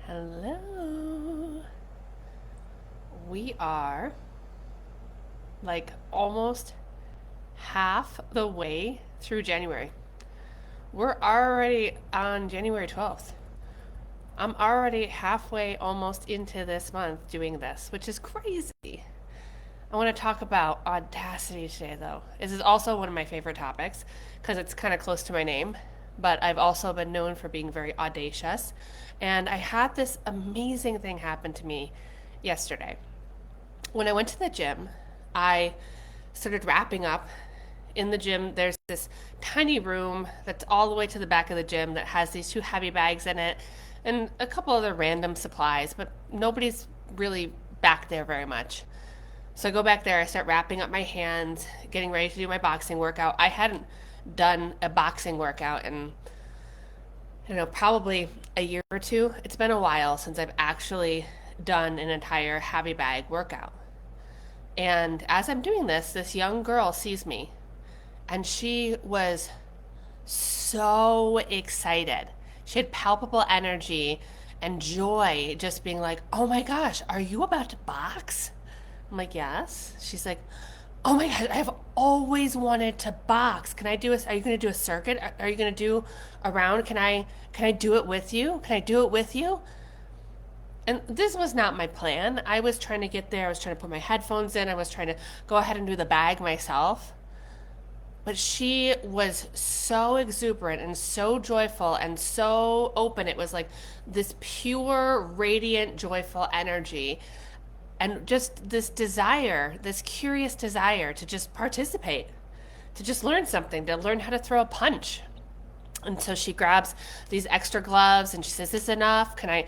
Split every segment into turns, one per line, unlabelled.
Hello. We are like almost half the way through January. We're already on January 12th. I'm already halfway almost into this month doing this, which is crazy. I want to talk about audacity today, though. This is also one of my favorite topics because it's kind of close to my name, but I've also been known for being very audacious. And I had this amazing thing happen to me yesterday. When I went to the gym, I started wrapping up. In the gym, there's this tiny room that's all the way to the back of the gym that has these two heavy bags in it and a couple other random supplies, but nobody's really back there very much. So I go back there, I start wrapping up my hands, getting ready to do my boxing workout. I hadn't done a boxing workout in, I don't know, probably a year or two. It's been a while since I've actually done an entire heavy bag workout. And as I'm doing this, this young girl sees me and she was so excited. She had palpable energy and joy, just being like, "Oh my gosh, are you about to box?" I'm like, "Yes." She's like, "Oh my gosh, I've always wanted to box. Can I do a, are you going to do a circuit? Are you going to do a round? Can I do it with you? Can I do it with you?" And this was not my plan. I was trying to get there. I was trying to put my headphones in. I was trying to go ahead and do the bag myself. But she was so exuberant and so joyful and so open. It was like this pure, radiant, joyful energy. And just this desire, this curious desire to just participate, to just learn something, to learn how to throw a punch. And so she grabs these extra gloves and she says, "Is this enough? Can I,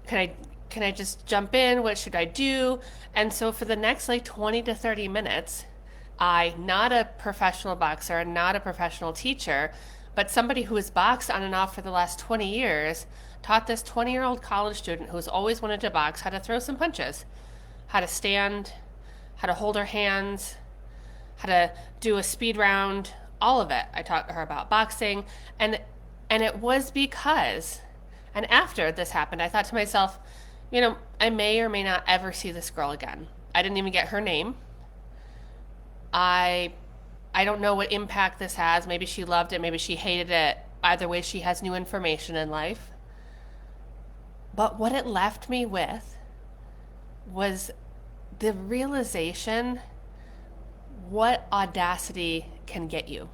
can I just jump in? What should I do?" And so for the next like 20 to 30 minutes, I, not a professional boxer, not a professional teacher, but somebody who has boxed on and off for the last 20 years, taught this 20-year-old college student who's always wanted to box how to throw some punches, how to stand, how to hold her hands, how to do a speed round, all of it. I taught her about boxing, and it was because, and after this happened, I thought to myself, I may or may not ever see this girl again. I didn't even get her name. I I don't know what impact this has. Maybe she loved it, maybe she hated it. Either way, she has new information in life. But what it left me with was the realization what audacity can get you.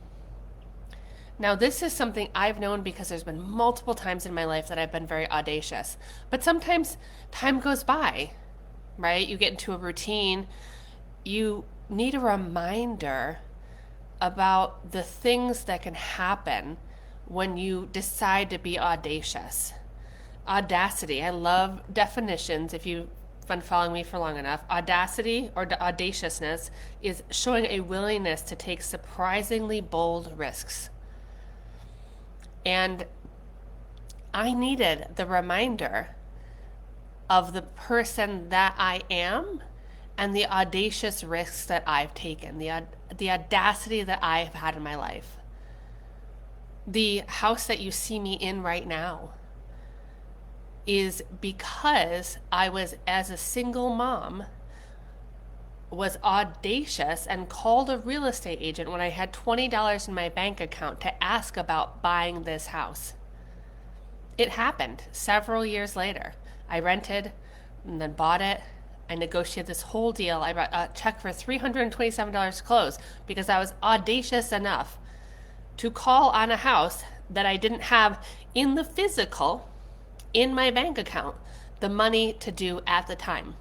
Now, this is something I've known because there's been multiple times in my life that I've been very audacious. But sometimes time goes by, right? You get into a routine. You need a reminder about the things that can happen when you decide to be audacious. Audacity, I love definitions if you've been following me for long enough. Audacity or audaciousness is showing a willingness to take surprisingly bold risks. And I needed the reminder of the person that I am and the audacious risks that I've taken, the audacity that I've had in my life. The house that you see me in right now is because I was, as a single mom, was audacious and called a real estate agent when I had $20 in my bank account to ask about buying this house. It happened several years later. I rented and then bought it. I negotiated this whole deal. I brought a check for $327 to close because I was audacious enough to call on a house that I didn't have in the physical, in my bank account, the money to do at the time.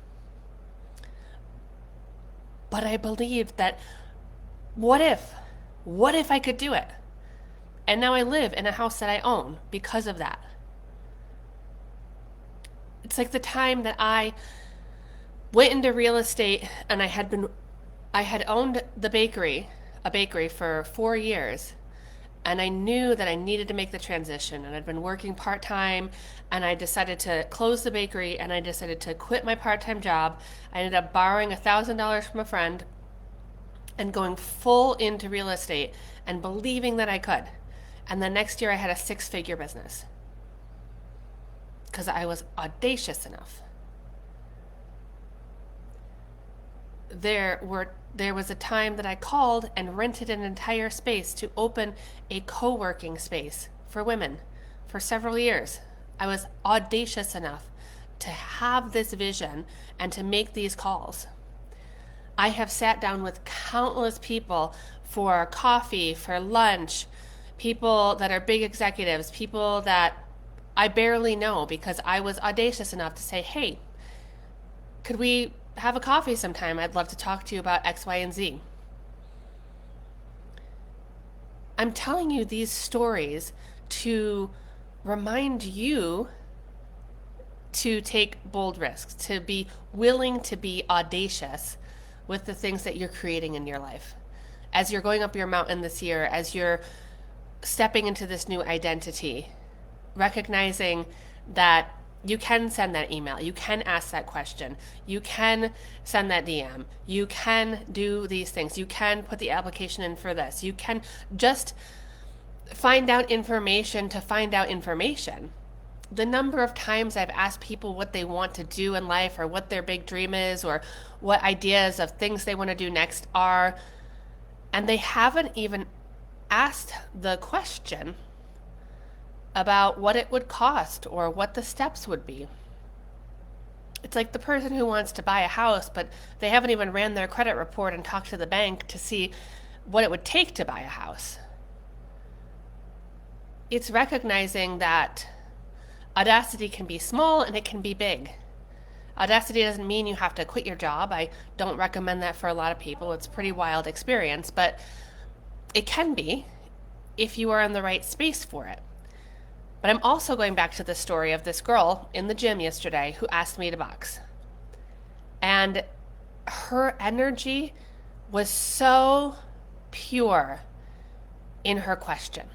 But I believed that what if? What if I could do it? And now I live in a house that I own because of that. It's like the time that I went into real estate and I had owned a bakery for 4 years. And I knew that I needed to make the transition. And I'd been working part time, and I decided to close the bakery, and I decided to quit my part time job. I ended up borrowing $1,000 from a friend and going full into real estate and believing that I could. And the next year, I had a 6-figure business. because I was audacious enough. There was a time that I called and rented an entire space to open a co-working space for women for several years. I was audacious enough to have this vision and to make these calls. I have sat down with countless people for coffee, for lunch, people that are big executives, people that I barely know, because I was audacious enough to say, hey, could we have a coffee sometime? I'd love to talk to you about X, Y, and Z. I'm telling you these stories to remind you to take bold risks, to be willing to be audacious with the things that you're creating in your life. As you're going up your mountain this year, as you're stepping into this new identity, recognizing that you can send that email, you can ask that question, you can send that DM, you can do these things, you can put the application in for this, you can just find out information to find out information. The number of times I've asked people what they want to do in life, or what their big dream is, or what ideas of things they want to do next are, and they haven't even asked the question about what it would cost or what the steps would be. It's like the person who wants to buy a house, but they haven't even ran their credit report and talked to the bank to see what it would take to buy a house. It's recognizing that Audacity can be small and it can be big. Audacity doesn't mean you have to quit your job. I don't recommend that for a lot of people. It's a pretty wild experience, but it can be if you are in the right space for it. But I'm also going back to the story of this girl in the gym yesterday who asked me to box. And her energy was so pure in her question.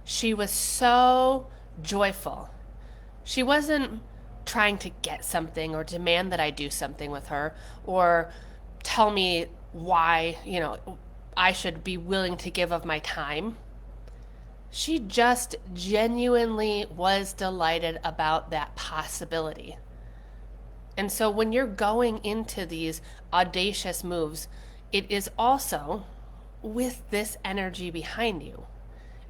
She was so joyful. She wasn't trying to get something or demand that I do something with her or tell me why, I should be willing to give of my time. She just genuinely was delighted about that possibility. And so when you're going into these audacious moves, it is also with this energy behind you.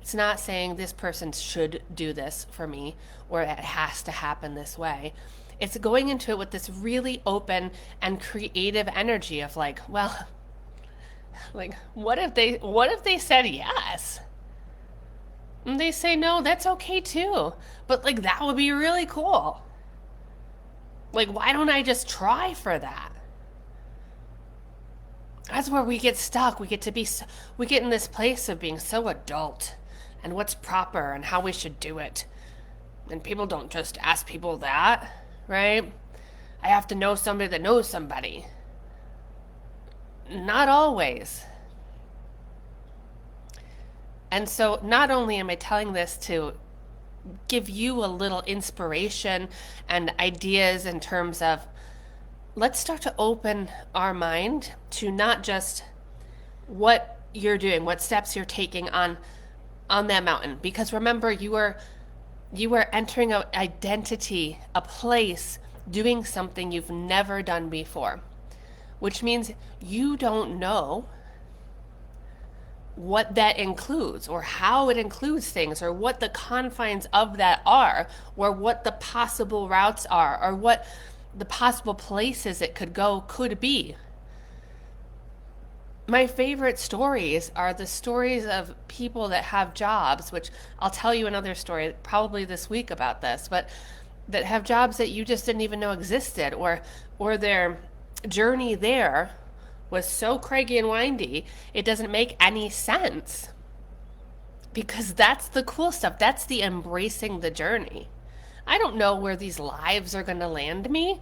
It's not saying this person should do this for me or it has to happen this way. It's going into it with this really open and creative energy of like, well, like what if they said yes? And they say no, that's okay too. But like that would be really cool. Like why don't I just try for that? That's where we get stuck. We get in this place of being so adult and what's proper and how we should do it. And people don't just ask people that, right? I have to know somebody that knows somebody. Not always. And so not only am I telling this to give you a little inspiration and ideas in terms of let's start to open our mind to not just what you're doing, what steps you're taking on that mountain. Because remember, you are entering an identity, a place, doing something you've never done before, which means you don't know what that includes or how it includes things or what the confines of that are or what the possible routes are or what the possible places it could go could be. My favorite stories are the stories of people that have jobs, which I'll tell you another story probably this week about this, but that have jobs that you just didn't even know existed, or their journey there was so craggy and windy, it doesn't make any sense. Because that's the cool stuff. That's the embracing the journey. I don't know where these lives are going to land me.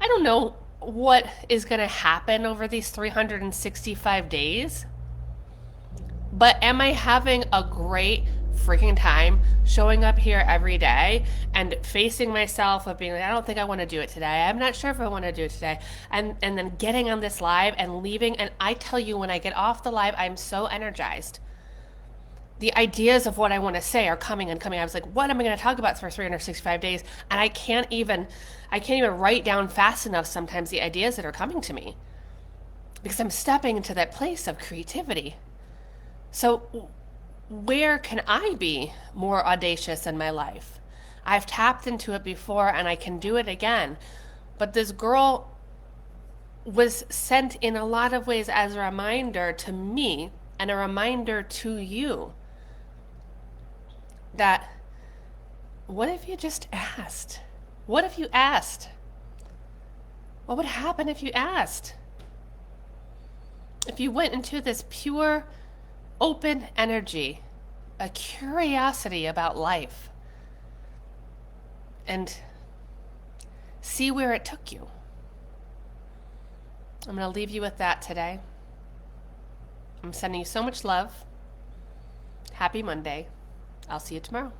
I don't know what is going to happen over these 365 days. But am I having a great freaking time showing up here every day and facing myself of being like, I don't think I want to do it today. I'm not sure if I want to do it today. And then getting on this live and leaving. And I tell you, when I get off the live, I'm so energized. the ideas of what I want to say are coming and coming. I was like, what am I going to talk about for 365 days? And I can't even write down fast enough sometimes the ideas that are coming to me because I'm stepping into that place of creativity. So where can I be more audacious in my life? I've tapped into it before and I can do it again. But this girl was sent in a lot of ways as a reminder to me and a reminder to you that what if you just asked? What if you asked? What would happen if you asked? If you went into this pure, open energy, a curiosity about life, and see where it took you. I'm going to leave you with that today. I'm sending you so much love. Happy Monday. I'll see you tomorrow.